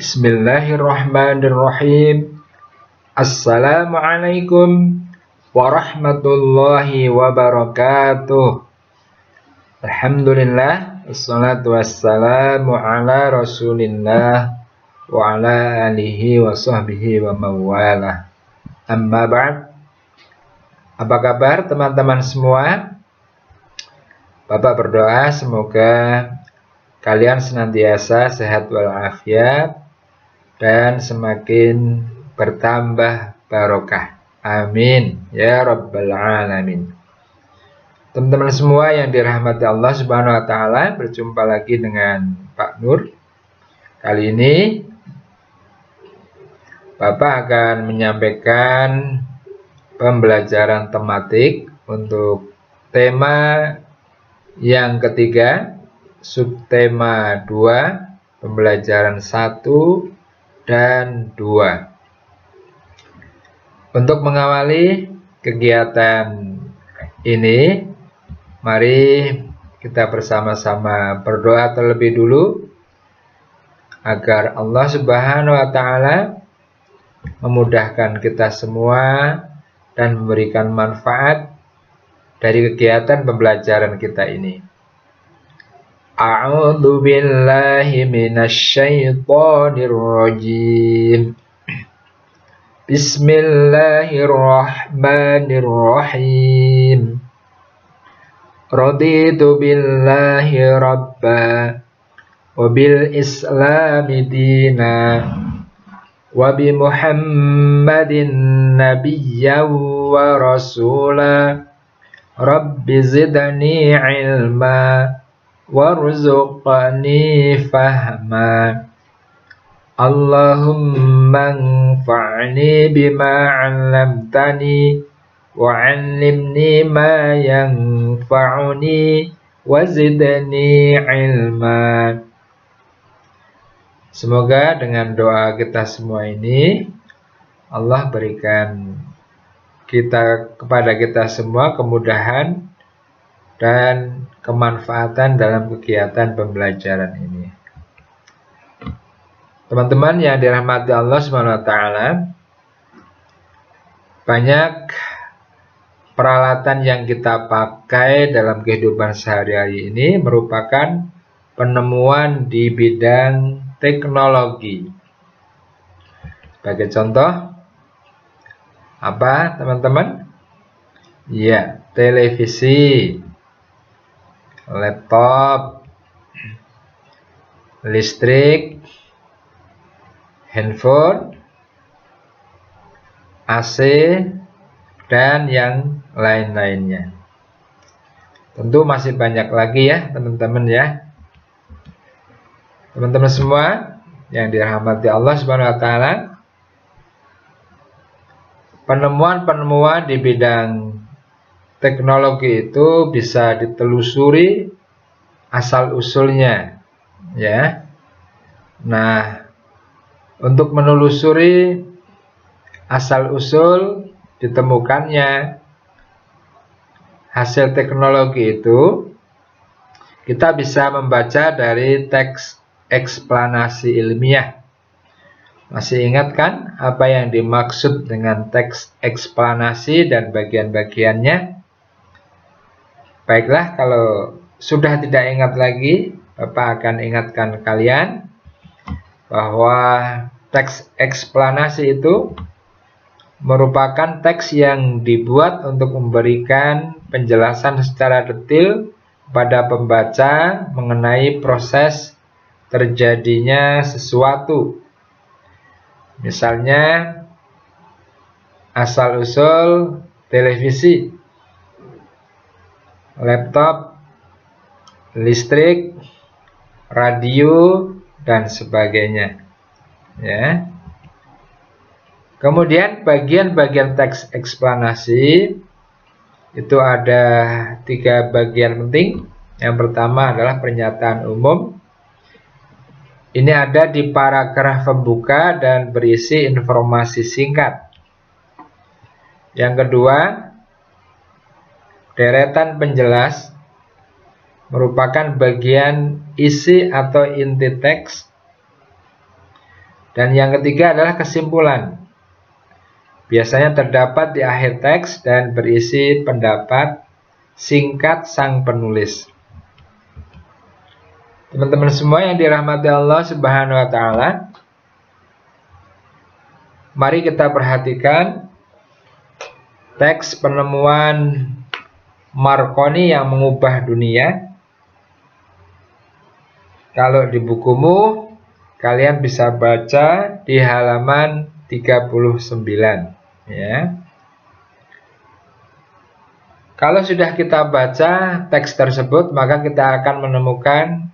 Bismillahirrahmanirrahim. Assalamualaikum warahmatullahi wabarakatuh. Alhamdulillah, wassalatu wassalamu ala rasulillah wa ala alihi wa sahbihi wa mawalah. Amma ba'd. Apa kabar teman-teman semua? Bapak berdoa semoga kalian senantiasa sehat walafiat dan semakin bertambah barokah. Amin ya rabbal alamin. Teman-teman semua yang dirahmati Allah Subhanahu wa taala, berjumpa lagi dengan Pak Nur. Kali ini Bapak akan menyampaikan pembelajaran tematik untuk tema yang ketiga, subtema 2, pembelajaran 1 dan 2. Untuk mengawali kegiatan ini, mari kita bersama-sama berdoa terlebih dulu agar Allah Subhanahu wa taala memudahkan kita semua dan memberikan manfaat dari kegiatan pembelajaran kita ini. A'udzu billahi minasyaitonir rajim. Bismillahirrahmanirrahim. Raditu billahi rabba wa bil islami dina wa bi Muhammadin nabiyyan wa rasula. Rabbi zidni ilma warzuqni fahma. Allahumma anfa'ni bima 'allamtani wa 'allimni ma yanfa'uni wa zidni ilma. Semoga dengan doa kita semua ini Allah berikan kepada kita semua kemudahan dan kemanfaatan dalam kegiatan pembelajaran ini. Teman-teman yang dirahmati Allah Subhanahu wa taala, banyak peralatan yang kita pakai dalam kehidupan sehari-hari ini merupakan penemuan di bidang teknologi. Sebagai contoh, apa teman-teman? Ya, televisi, laptop, listrik, handphone, AC, dan yang lain-lainnya. Tentu masih banyak lagi ya teman-teman ya. Teman-teman semua yang dirahmati Allah Subhanahu wa taala, penemuan-penemuan di bidang teknologi itu bisa ditelusuri asal-usulnya ya. Nah, untuk menelusuri asal-usul ditemukannya hasil teknologi itu, kita bisa membaca dari teks eksplanasi ilmiah. Masih ingat kan apa yang dimaksud dengan teks eksplanasi dan bagian-bagiannya? Baiklah, kalau sudah tidak ingat lagi, Bapak akan ingatkan kalian bahwa teks eksplanasi itu merupakan teks yang dibuat untuk memberikan penjelasan secara detail pada pembaca mengenai proses terjadinya sesuatu. Misalnya, asal-usul televisi, laptop, listrik, radio, dan sebagainya. Ya. Kemudian bagian-bagian teks eksplanasi itu ada 3 bagian penting. Yang pertama adalah pernyataan umum. Ini ada di paragraf pembuka dan berisi informasi singkat. Yang kedua, deretan penjelas merupakan bagian isi atau inti teks. Dan yang ketiga adalah kesimpulan. Biasanya terdapat di akhir teks dan berisi pendapat singkat sang penulis. Teman-teman semua yang dirahmati Allah Subhanahu wa Ta'ala, mari kita perhatikan teks penemuan Marconi yang mengubah dunia. Kalau di bukumu, kalian bisa baca di halaman 39. Ya. Kalau sudah kita baca teks tersebut, maka kita akan menemukan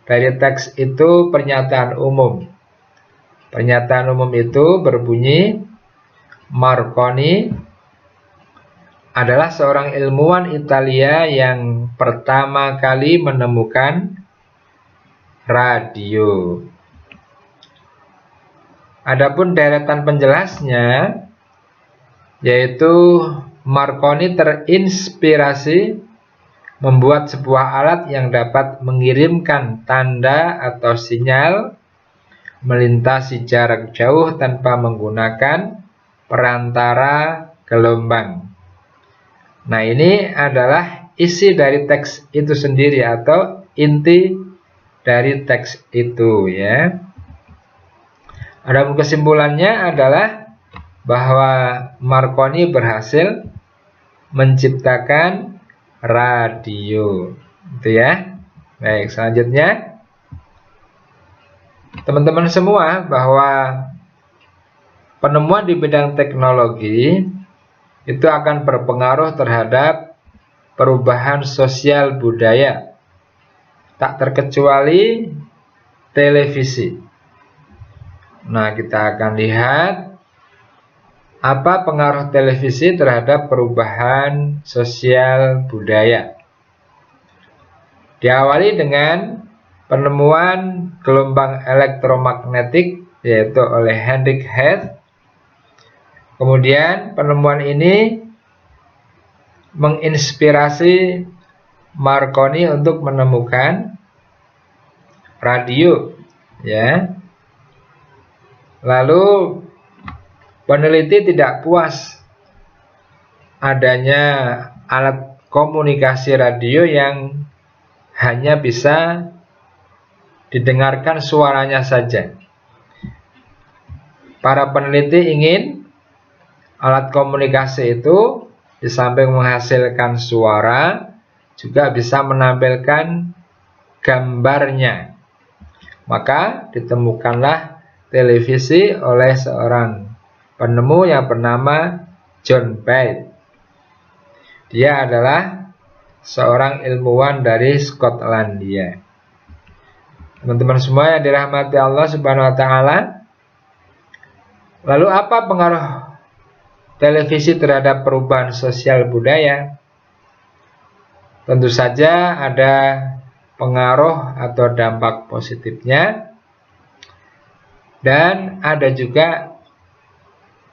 dari teks itu pernyataan umum. Pernyataan umum itu berbunyi, Marconi adalah seorang ilmuwan Italia yang pertama kali menemukan radio. Adapun deretan penjelasnya, yaitu Marconi terinspirasi membuat sebuah alat yang dapat mengirimkan tanda atau sinyal melintasi jarak jauh tanpa menggunakan perantara gelombang. Nah, ini adalah isi dari teks itu sendiri atau inti dari teks itu, ya. Adapun kesimpulannya adalah bahwa Marconi berhasil menciptakan radio, itu ya. Baik, selanjutnya teman-teman semua, bahwa penemuan di bidang teknologi itu akan berpengaruh terhadap perubahan sosial budaya, tak terkecuali televisi. Nah, kita akan lihat apa pengaruh televisi terhadap perubahan sosial budaya. Diawali dengan penemuan gelombang elektromagnetik, yaitu oleh Heinrich Hertz. Kemudian penemuan ini menginspirasi Marconi untuk menemukan radio, ya. Lalu peneliti tidak puas adanya alat komunikasi radio yang hanya bisa didengarkan suaranya saja. Para peneliti ingin alat komunikasi itu di samping menghasilkan suara juga bisa menampilkan gambarnya. Maka ditemukanlah televisi oleh seorang penemu yang bernama John Bates. Dia adalah seorang ilmuwan dari Skotlandia. Teman-teman semua yang dirahmati Allah Subhanahu wa Ta'ala, lalu apa pengaruh televisi terhadap perubahan sosial budaya? Tentu saja ada pengaruh atau dampak positifnya, dan ada juga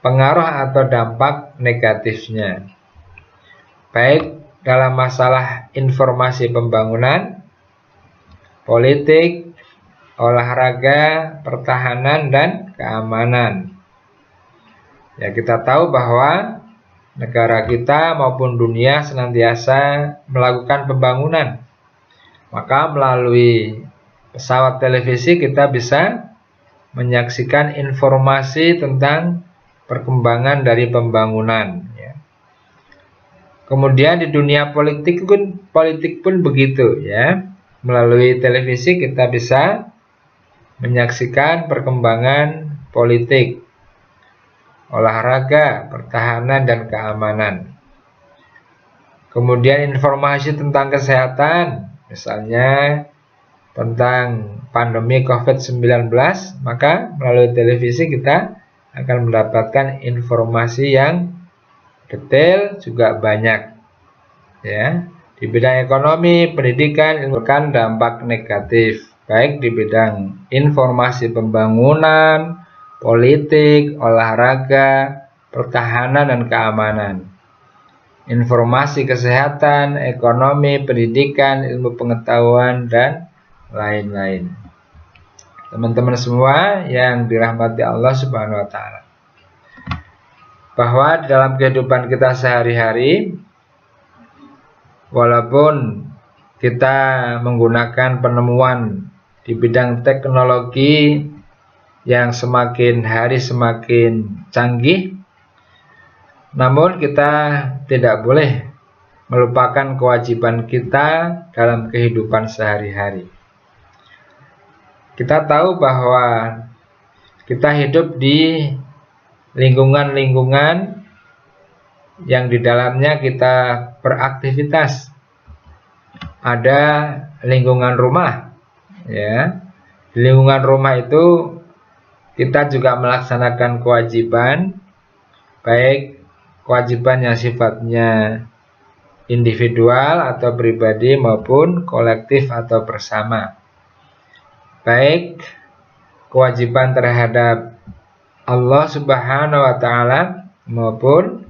pengaruh atau dampak negatifnya, baik dalam masalah informasi pembangunan, politik, olahraga, pertahanan, dan keamanan. Ya, kita tahu bahwa negara kita maupun dunia senantiasa melakukan pembangunan. Maka melalui pesawat televisi kita bisa menyaksikan informasi tentang perkembangan dari pembangunan, ya. Kemudian di dunia politik pun begitu, ya. Melalui televisi kita bisa menyaksikan perkembangan politik, olahraga, pertahanan, dan keamanan. Kemudian informasi tentang kesehatan, misalnya tentang pandemi COVID-19, maka melalui televisi kita akan mendapatkan informasi yang detail juga banyak, ya. Di bidang ekonomi, pendidikan, menimbulkan dampak negatif, baik di bidang informasi pembangunan, politik, olahraga, pertahanan, dan keamanan. Informasi kesehatan, ekonomi, pendidikan, ilmu pengetahuan, dan lain-lain. teman-teman semua yang dirahmati Allah Subhanahu wa taala, bahwa di dalam kehidupan kita sehari-hari, walaupun kita menggunakan penemuan di bidang teknologi yang semakin hari semakin canggih, namun kita tidak boleh melupakan kewajiban kita dalam kehidupan sehari-hari. Kita tahu bahwa kita hidup di lingkungan-lingkungan yang di dalamnya kita beraktivitas. Ada lingkungan rumah, ya. Di lingkungan rumah itu kita juga melaksanakan kewajiban, baik kewajiban yang sifatnya individual atau pribadi maupun kolektif atau bersama. Baik kewajiban terhadap Allah Subhanahu wa taala maupun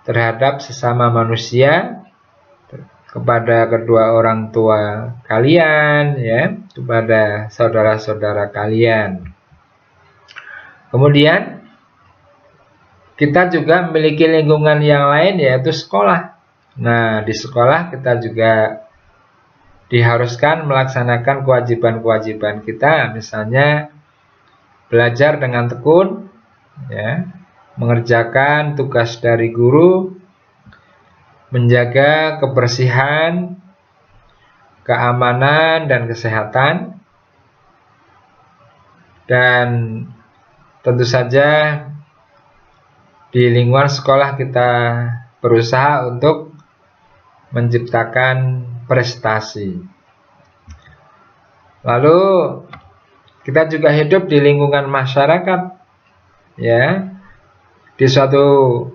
terhadap sesama manusia, kepada kedua orang tua kalian, ya, kepada saudara-saudara kalian. Kemudian kita juga memiliki lingkungan yang lain, yaitu sekolah. Nah, di sekolah kita juga diharuskan melaksanakan kewajiban-kewajiban kita, misalnya belajar dengan tekun, ya, mengerjakan tugas dari guru, menjaga kebersihan, keamanan, dan kesehatan, dan tentu saja di lingkungan sekolah kita berusaha untuk menciptakan prestasi. Lalu kita juga hidup di lingkungan masyarakat, ya. Di suatu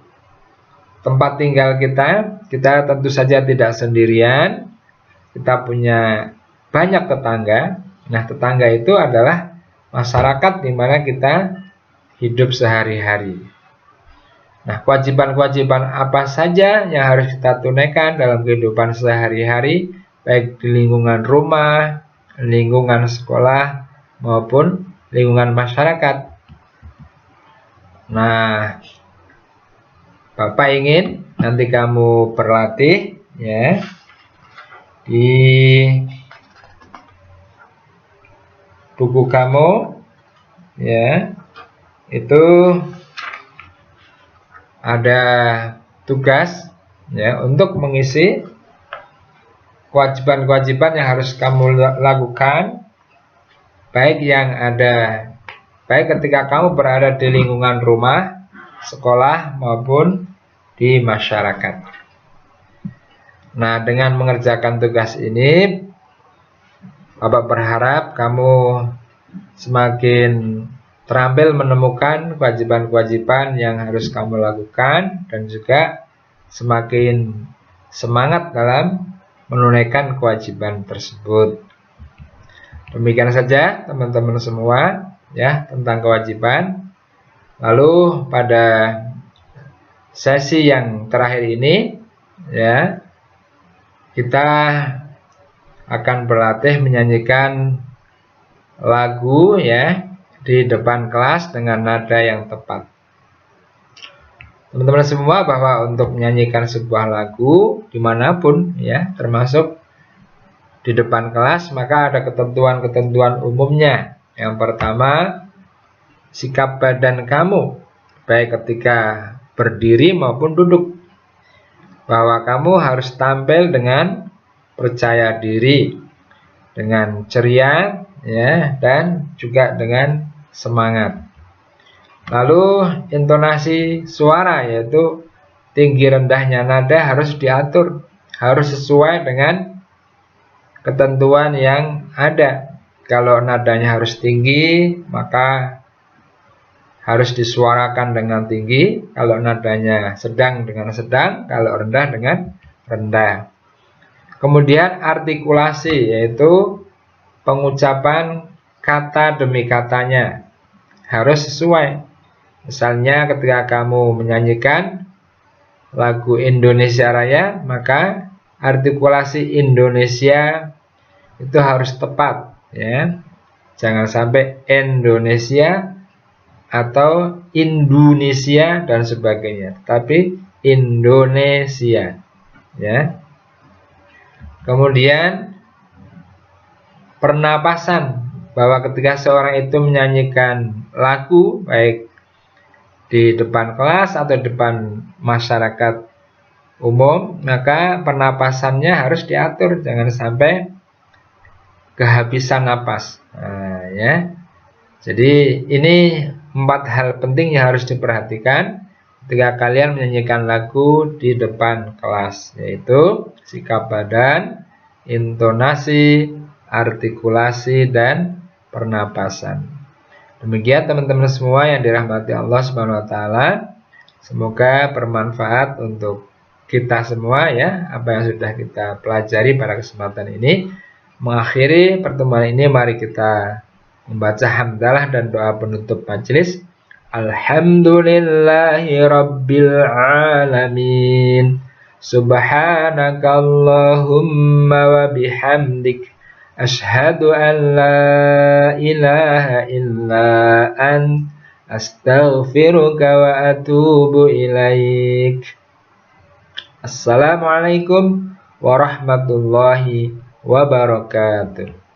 tempat tinggal kita tentu saja tidak sendirian. Kita punya banyak tetangga. Nah, tetangga itu adalah masyarakat di mana kita hidup sehari-hari. Nah, kewajiban-kewajiban apa saja yang harus kita tunaikan dalam kehidupan sehari-hari, baik di lingkungan rumah, lingkungan sekolah, maupun lingkungan masyarakat. Nah, Bapak ingin nanti kamu berlatih, ya, di buku kamu, ya, itu ada tugas, ya, untuk mengisi kewajiban-kewajiban yang harus kamu lakukan, baik ketika kamu berada di lingkungan rumah, sekolah, maupun di masyarakat. Nah, dengan mengerjakan tugas ini, Bapak berharap kamu semakin terampil menemukan kewajiban-kewajiban yang harus kamu lakukan, dan juga semakin semangat dalam menunaikan kewajiban tersebut. Demikian saja teman-teman semua, ya, tentang kewajiban. Lalu pada sesi yang terakhir ini, ya, kita akan berlatih menyanyikan lagu, ya, di depan kelas dengan nada yang tepat. Teman-teman semua, bahwa untuk menyanyikan sebuah lagu dimanapun, ya, termasuk di depan kelas, maka ada ketentuan-ketentuan umumnya. Yang pertama, sikap badan kamu, baik ketika berdiri maupun duduk, bahwa kamu harus tampil dengan percaya diri, dengan ceria, ya, dan juga dengan semangat. Lalu intonasi suara, yaitu tinggi rendahnya nada harus diatur, harus sesuai dengan ketentuan yang ada. Kalau nadanya harus tinggi, maka harus disuarakan dengan tinggi. Kalau nadanya sedang dengan sedang, kalau rendah dengan rendah. Kemudian artikulasi, yaitu pengucapan kata demi katanya harus sesuai. Misalnya ketika kamu menyanyikan lagu Indonesia Raya, maka artikulasi Indonesia itu harus tepat, ya. Jangan sampai Indonesia atau Indonesia dan sebagainya, tapi Indonesia, ya. Kemudian pernapasan, bahwa ketika seorang itu menyanyikan lagu baik di depan kelas atau depan masyarakat umum, maka pernapasannya harus diatur, jangan sampai kehabisan napas. Nah, ya. Jadi ini 4 hal penting yang harus diperhatikan ketika kalian menyanyikan lagu di depan kelas, yaitu sikap badan, intonasi, artikulasi, dan pernapasan. Demikian teman-teman semua yang dirahmati Allah Subhanahu wa taala. Semoga bermanfaat untuk kita semua, ya, apa yang sudah kita pelajari pada kesempatan ini. Mengakhiri pertemuan ini, mari kita membaca hamdalah dan doa penutup majelis. Alhamdulillahi rabbil alamin. Subhanakallahumma wa bihamdik, asyhadu an la ilaha illa ant, astaghfiruka wa atubu ilaik. Assalamualaikum warahmatullahi wabarakatuh.